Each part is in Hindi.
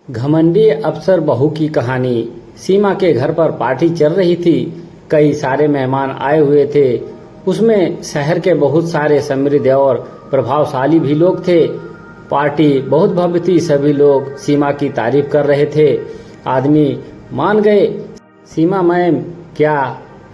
घमंडी अफसर बहू की कहानी। सीमा के घर पर पार्टी चल रही थी। कई सारे मेहमान आए हुए थे। उसमें शहर के बहुत सारे समृद्ध और प्रभावशाली भी लोग थे। पार्टी बहुत भव्य थी। सभी लोग सीमा की तारीफ कर रहे थे। आदमी मान गए। सीमा मैम, क्या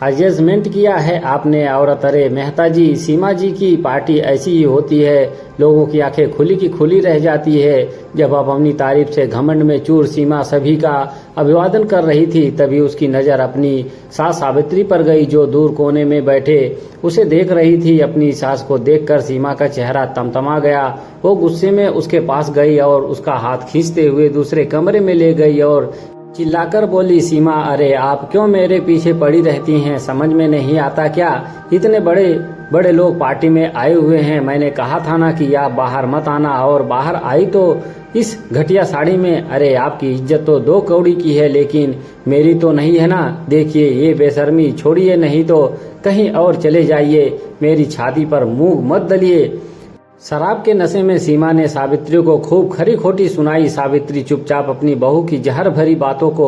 अरेंजमेंट किया है आपने? औरत, अरे मेहता जी, सीमा जी की पार्टी ऐसी ही होती है। लोगों की आंखें खुली की खुली रह जाती है। जब आप अपनी तारीफ से घमंड में चूर सीमा सभी का अभिवादन कर रही थी, तभी उसकी नजर अपनी सास सावित्री पर गई, जो दूर कोने में बैठे उसे देख रही थी। अपनी सास को देखकर सीमा का चेहरा तमतमा गया। वो गुस्से में उसके पास गई और उसका हाथ खींचते हुए दूसरे कमरे में ले गई और चिल्लाकर बोली, सीमा, अरे आप क्यों मेरे पीछे पड़ी रहती हैं? समझ में नहीं आता क्या? इतने बड़े बड़े लोग पार्टी में आए हुए हैं। मैंने कहा था ना कि आप बाहर मत आना, और बाहर आई तो इस घटिया साड़ी में। अरे आपकी इज्जत तो 2 कौड़ी की है, लेकिन मेरी तो नहीं है ना। देखिए ये बेशर्मी छोड़िए, नहीं तो कहीं और चले जाइए। मेरी छाती पर मुंह मत दलिए। शराब के नशे में सीमा ने सावित्री को खूब खरी खोटी सुनाई। सावित्री चुपचाप अपनी बहू की जहर भरी बातों को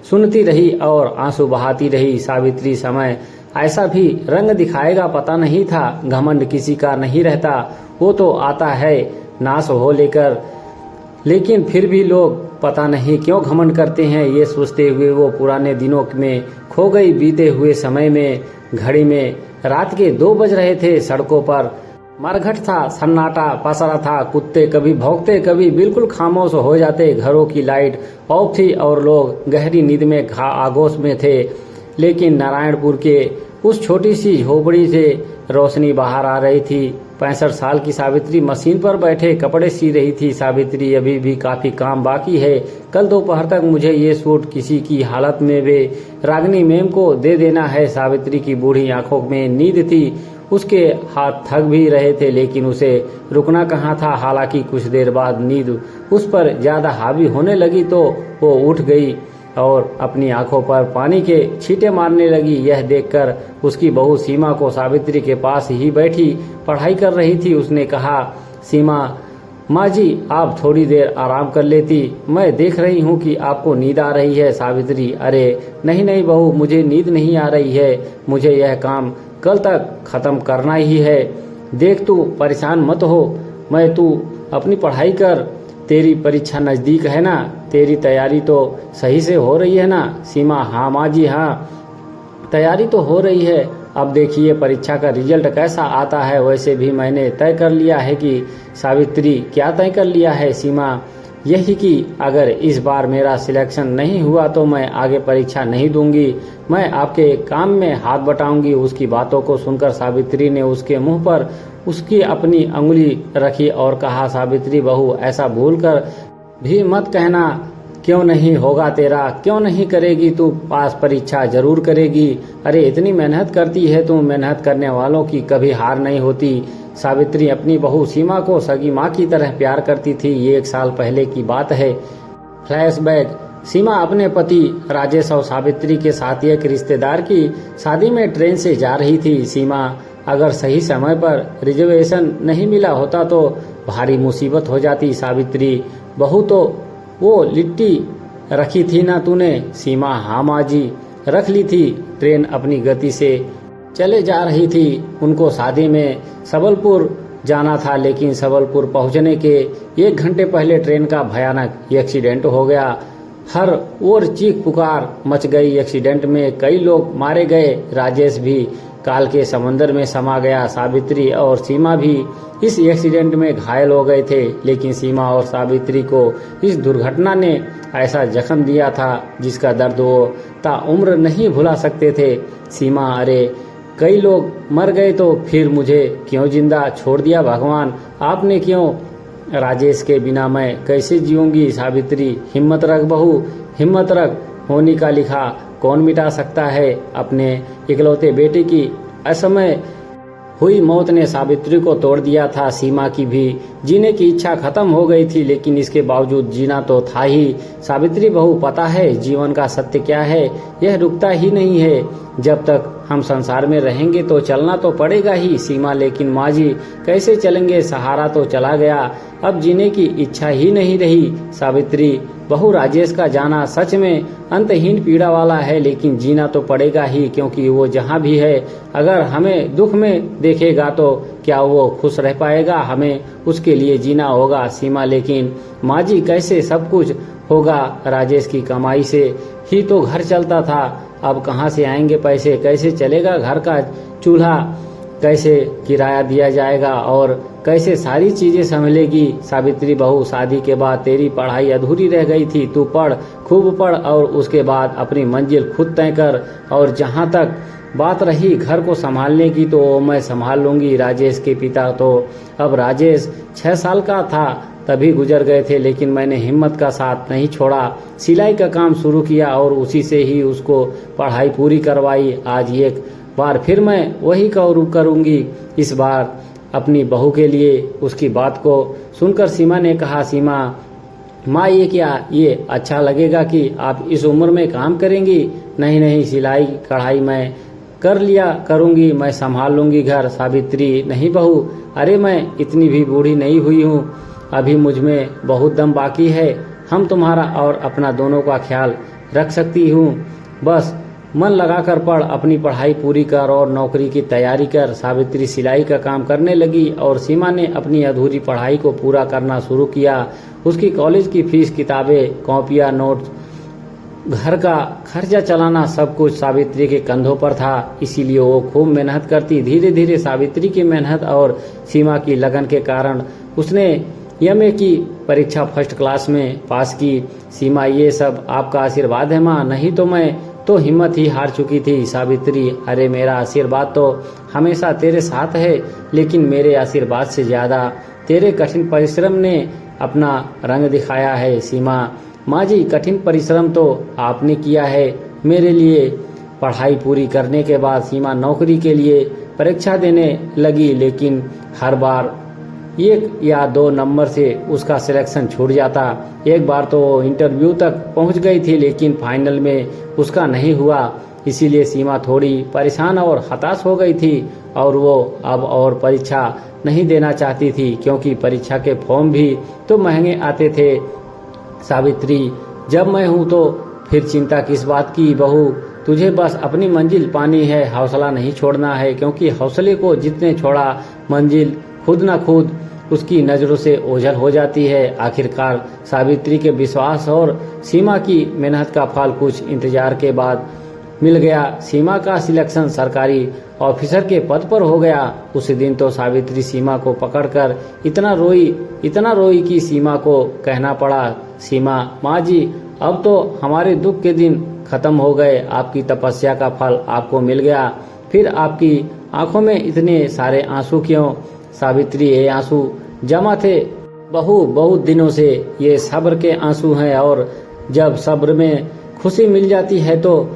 सुनती रही और आंसू बहाती रही। सावित्री समय ऐसा भी रंग दिखाएगा पता नहीं था। घमंड किसी का नहीं रहता, वो तो आता है नाश हो लेकर, लेकिन फिर भी लोग पता नहीं क्यों घमंड करते हैं। ये सोचते हुए वो पुराने दिनों में खो गई। बीते हुए समय में घड़ी में रात के 2 बज रहे थे। सड़कों पर मरघट था, सन्नाटा पसरा था। कुत्ते कभी भौंकते, कभी बिल्कुल खामोश हो जाते। घरों की लाइट ऑफ थी और लोग गहरी नींद में आगोश में थे। लेकिन नारायणपुर के उस छोटी सी झोपड़ी से रोशनी बाहर आ रही थी। 65 साल की सावित्री मशीन पर बैठे कपड़े सी रही थी। सावित्री, अभी भी काफी काम बाकी है। कल दोपहर तक मुझे ये सूट किसी की हालत में वे रागिनी मैम को दे देना है। सावित्री की बूढ़ी आंखों में नींद थी। उसके हाथ थक भी रहे थे, लेकिन उसे रुकना कहाँ था। हालांकि कुछ देर बाद नींद उस पर ज्यादा हावी होने लगी तो वो उठ गई और अपनी आंखों पर पानी के छींटे मारने लगी। यह देखकर उसकी बहू सीमा को सावित्री के पास ही बैठी पढ़ाई कर रही थी। उसने कहा, सीमा माँ जी, आप थोड़ी देर आराम कर लेती। मैं देख रही हूँ कि आपको नींद आ रही है। सावित्री, अरे नहीं नहीं बहू, मुझे नींद नहीं आ रही है। मुझे यह काम कल तक खत्म करना ही है। देख, तू परेशान मत हो। तू अपनी पढ़ाई कर। तेरी परीक्षा नजदीक है ना? तेरी तैयारी तो सही से हो रही है ना? सीमा, हाँ माँ जी, हाँ तैयारी तो हो रही है। अब देखिए परीक्षा का रिजल्ट कैसा आता है। वैसे भी मैंने तय कर लिया है कि सावित्री, क्या तय कर लिया है? सीमा, यही कि अगर इस बार मेरा सिलेक्शन नहीं हुआ तो मैं आगे परीक्षा नहीं दूंगी। मैं आपके काम में हाथ बटाऊंगी। उसकी बातों को सुनकर सावित्री ने उसके मुंह पर उसकी अपनी अंगुली रखी और कहा, सावित्री बहू, ऐसा भूलकर भी मत कहना। क्यों नहीं होगा तेरा? क्यों नहीं करेगी तू पास? परीक्षा जरूर करेगी। अरे इतनी मेहनत करती है तू, मेहनत करने वालों की कभी हार नहीं होती। सावित्री अपनी बहू सीमा को सगी माँ की तरह प्यार करती थी। ये 1 साल पहले की बात है। फ्लैशबैक। सीमा अपने पति राजेश और सावित्री के साथ एक रिश्तेदार की शादी में ट्रेन से जा रही थी। सीमा, अगर सही समय पर रिजर्वेशन नहीं मिला होता तो भारी मुसीबत हो जाती। सावित्री, बहू, तो वो लिट्टी रखी थी ना तूने? सीमा, हाँ माँ जी, रख ली थी। ट्रेन अपनी गति से चले जा रही थी। उनको शादी में सबलपुर जाना था, लेकिन सबलपुर पहुंचने के 1 घंटे पहले ट्रेन का भयानक एक्सीडेंट हो गया। हर ओर चीख पुकार मच गई। एक्सीडेंट में कई लोग मारे गए। राजेश भी काल के समंदर में समा गया। सावित्री और सीमा भी इस एक्सीडेंट में घायल हो गए थे, लेकिन सीमा और सावित्री को इस दुर्घटना ने ऐसा जख्म दिया था जिसका दर्द वो ताउम्र नहीं भुला सकते थे। सीमा, अरे कई लोग मर गए तो फिर मुझे क्यों जिंदा छोड़ दिया भगवान? आपने क्यों? राजेश के बिना मैं कैसे जीऊंगी? सावित्री, हिम्मत रख बहू, हिम्मत रख। होनी का लिखा कौन मिटा सकता है? अपने इकलौते बेटे की असमय हुई मौत ने सावित्री को तोड़ दिया था। सीमा की भी जीने की इच्छा खत्म हो गई थी, लेकिन इसके बावजूद जीना तो था ही। सावित्री बहू, पता है जीवन का सत्य क्या है? यह रुकता ही नहीं है। जब तक हम संसार में रहेंगे तो चलना तो पड़ेगा ही सीमा, लेकिन माँ जी कैसे चलेंगे, सहारा तो चला गया, अब जीने की इच्छा ही नहीं रही। सावित्री, बहू राजेश का जाना सच में अंतहीन पीड़ा वाला है, लेकिन जीना तो पड़ेगा ही, क्योंकि वो जहाँ भी है अगर हमें दुख में देखेगा तो क्या वो खुश रह पाएगा, हमें उसके लिए जीना होगा। सीमा, लेकिन माँ जी कैसे सब कुछ होगा, राजेश की कमाई से ही तो घर चलता था, अब कहाँ से आएंगे पैसे, कैसे चलेगा घर का चूल्हा, कैसे किराया दिया जाएगा और कैसे सारी चीजें संभलेगी। सावित्री बहू, शादी के बाद तेरी पढ़ाई अधूरी रह गई थी, तू पढ़, खूब पढ़ और उसके बाद अपनी मंजिल खुद तय कर। और जहाँ तक बात रही घर को संभालने की तो मैं संभाल लूंगी। राजेश के पिता तो, अब राजेश 6 साल का था तभी गुजर गए थे, लेकिन मैंने हिम्मत का साथ नहीं छोड़ा, सिलाई का काम शुरू किया और उसी से ही उसको पढ़ाई पूरी करवाई। आज एक बार फिर मैं वही करूंगी, इस बार अपनी बहू के लिए। उसकी बात को सुनकर सीमा ने कहा, सीमा माँ, ये क्या, ये अच्छा लगेगा कि आप इस उम्र में काम करेंगी? नहीं नहीं, सिलाई कढ़ाई मैं कर लिया करूंगी, मैं संभाल लूंगी घर। सावित्री, नहीं बहू, अरे मैं इतनी भी बूढ़ी नहीं हुई हूँ, अभी मुझ में बहुत दम बाकी है, हम तुम्हारा और अपना दोनों का ख्याल रख सकती हूँ, बस मन लगाकर पढ़, अपनी पढ़ाई पूरी कर और नौकरी की तैयारी कर। सावित्री सिलाई का काम करने लगी और सीमा ने अपनी अधूरी पढ़ाई को पूरा करना शुरू किया। उसकी कॉलेज की फीस, किताबें, कॉपियाँ, नोट्स, घर का खर्चा चलाना सब कुछ सावित्री के कंधों पर था, इसीलिए वो खूब मेहनत करती। धीरे धीरे सावित्री की मेहनत और सीमा की लगन के कारण उसने एमए की परीक्षा फर्स्ट क्लास में पास की। सीमा, ये सब आपका आशीर्वाद है माँ, नहीं तो मैं तो हिम्मत ही हार चुकी थी। सावित्री, अरे मेरा आशीर्वाद तो हमेशा तेरे साथ है, लेकिन मेरे आशीर्वाद से ज्यादा तेरे कठिन परिश्रम ने अपना रंग दिखाया है। सीमा, माँ जी, कठिन परिश्रम तो आपने किया है मेरे लिए। पढ़ाई पूरी करने के बाद सीमा नौकरी के लिए परीक्षा देने लगी, लेकिन हर बार 1 या 2 नंबर से उसका सिलेक्शन छूट जाता। एक बार तो वो इंटरव्यू तक पहुंच गई थी, लेकिन फाइनल में उसका नहीं हुआ, इसीलिए सीमा थोड़ी परेशान और हताश हो गई थी और वो अब और परीक्षा नहीं देना चाहती थी, क्योंकि परीक्षा के फॉर्म भी तो महंगे आते थे। सावित्री, जब मैं हूँ तो फिर चिंता किस बात की बहू, तुझे बस अपनी मंजिल पानी है, हौसला नहीं छोड़ना है, क्योंकि हौसले को जितने छोड़ा मंजिल खुद न खुद उसकी नज़रों से ओझल हो जाती है। आखिरकार सावित्री के विश्वास और सीमा की मेहनत का फल कुछ इंतजार के बाद मिल गया। सीमा का सिलेक्शन सरकारी ऑफिसर के पद पर हो गया। उस दिन तो सावित्री सीमा को पकड़कर इतना रोई कि सीमा को कहना पड़ा, सीमा, माँ जी, अब तो हमारे दुख के दिन खत्म हो गए, आपकी तपस्या का फल आपको मिल गया, फिर आपकी आंखों में इतने सारे आंसू क्यों? सावित्री, ये आंसू जमा थे बहू बहुत दिनों से, ये सब्र के आंसू हैं, और जब सब्र में खुशी मिल जाती है तो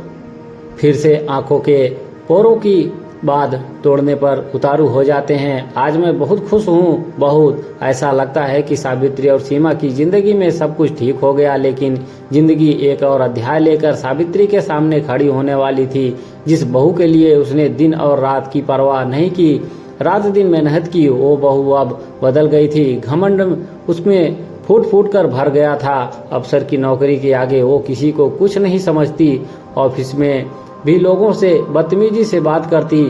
फिर से आंखों के पोरों की बाद तोड़ने पर उतारू हो जाते हैं। आज मैं बहुत खुश हूँ, बहुत ऐसा लगता है कि सावित्री और सीमा की जिंदगी में सब कुछ ठीक हो गया, लेकिन जिंदगी एक और अध्याय लेकर सावित्री के सामने खड़ी होने वाली थी। जिस बहू के लिए उसने दिन और रात की परवाह नहीं की, रात दिन मेहनत की, वो बहू अब बदल गई थी। घमंड उसमें फूट फूट कर भर गया था। अफसर की नौकरी के आगे वो किसी को कुछ नहीं समझती। ऑफिस में भी लोगों से बदतमीजी से बात करती,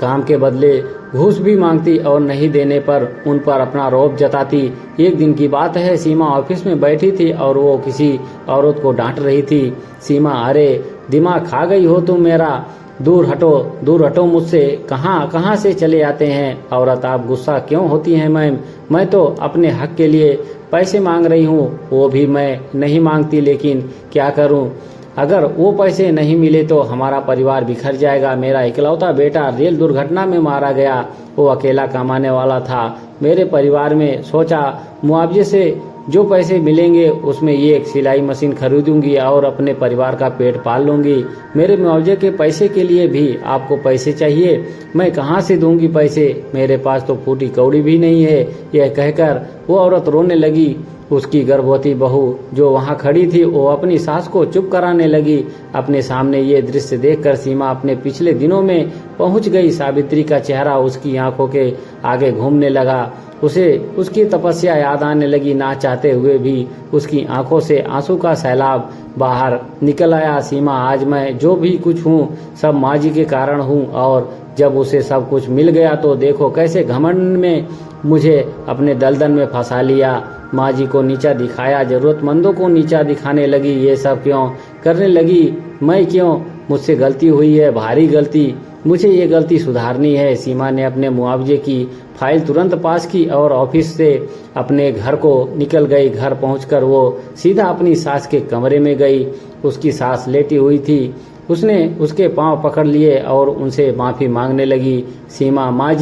काम के बदले घूस भी मांगती और नहीं देने पर उन पर अपना रौब जताती। एक दिन की बात है, सीमा ऑफिस में बैठी थी और वो किसी औरत को डांट रही थी। सीमा, अरे दिमाग खा गई हो तुम मेरा, दूर हटो मुझसे, कहाँ से चले आते हैं? औरत, आप गुस्सा क्यों होती हैं मैम? मैं तो अपने हक के लिए पैसे मांग रही हूँ, वो भी मैं नहीं मांगती, लेकिन क्या करूँ? अगर वो पैसे नहीं मिले तो हमारा परिवार बिखर जाएगा। मेरा इकलौता बेटा रेल दुर्घटना में मारा गया, वो अकेला कमाने वाला था। मेरे परिवार में सोचा मुआवजे से जो पैसे मिलेंगे उसमें ये एक सिलाई मशीन खरीदूंगी और अपने परिवार का पेट पाल लूंगी। मेरे मुआवजे के पैसे के लिए भी आपको पैसे चाहिए, मैं कहाँ से दूंगी पैसे? मेरे पास तो फूटी कौड़ी भी नहीं है। यह कहकर वो औरत रोने लगी। उसकी गर्भवती बहू जो वहां खड़ी थी वो अपनी सास को चुप कराने लगी। अपने सामने ये दृश्य देखकर सीमा अपने पिछले दिनों में पहुंच गई। सावित्री का चेहरा उसकी आंखों के आगे घूमने लगा। उसे उसकी तपस्या याद आने लगी। ना चाहते हुए भी उसकी आंखों से आंसू का सैलाब बाहर निकल आया। सीमा, आज मैं जो भी कुछ हूँ सब माँ जी के कारण हूँ, और जब उसे सब कुछ मिल गया तो देखो कैसे घमंड में मुझे अपने दलदल में फंसा लिया। माँ जी को नीचा दिखाया, जरूरतमंदों को नीचा दिखाने लगी। ये सब क्यों करने लगी? मैं क्यों? मुझसे गलती हुई है, भारी गलती। मुझे ये गलती सुधारनी है। सीमा ने अपने मुआवजे की फाइल तुरंत पास की और ऑफिस से अपने घर को निकल गई। घर पहुंचकर वो सीधा अपनी सास के कमरे में गई। उसकी सास लेटी हुई थी। उसने उसके पांव पकड़ लिए और उनसे माफ़ी मांगने लगी। सीमा, माँ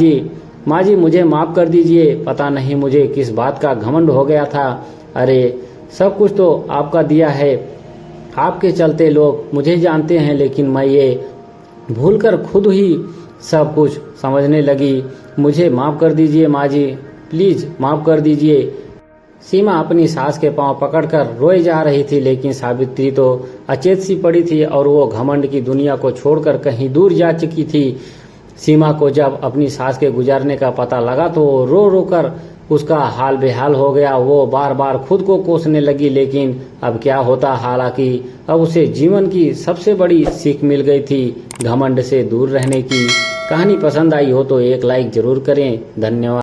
जी मुझे माफ़ कर दीजिए। पता नहीं मुझे किस बात का घमंड हो गया था। अरे सब कुछ तो आपका दिया है, आपके चलते लोग मुझे जानते हैं, लेकिन मैं ये भूलकर खुद ही सब कुछ समझने लगी। मुझे माफ़ कर दीजिए माँ जी, प्लीज़ माफ़ कर दीजिए। सीमा अपनी सास के पांव पकड़कर रोए जा रही थी, लेकिन सावित्री तो अचेत सी पड़ी थी और वो घमंड की दुनिया को छोड़कर कहीं दूर जा चुकी थी। सीमा को जब अपनी सास के गुजरने का पता लगा तो वो रो रो कर उसका हाल बेहाल हो गया। वो बार बार खुद को कोसने लगी, लेकिन अब क्या होता। हालांकि अब उसे जीवन की सबसे बड़ी सीख मिल गई थी, घमंड से दूर रहने की। कहानी पसंद आई हो तो एक लाइक जरूर करें। धन्यवाद।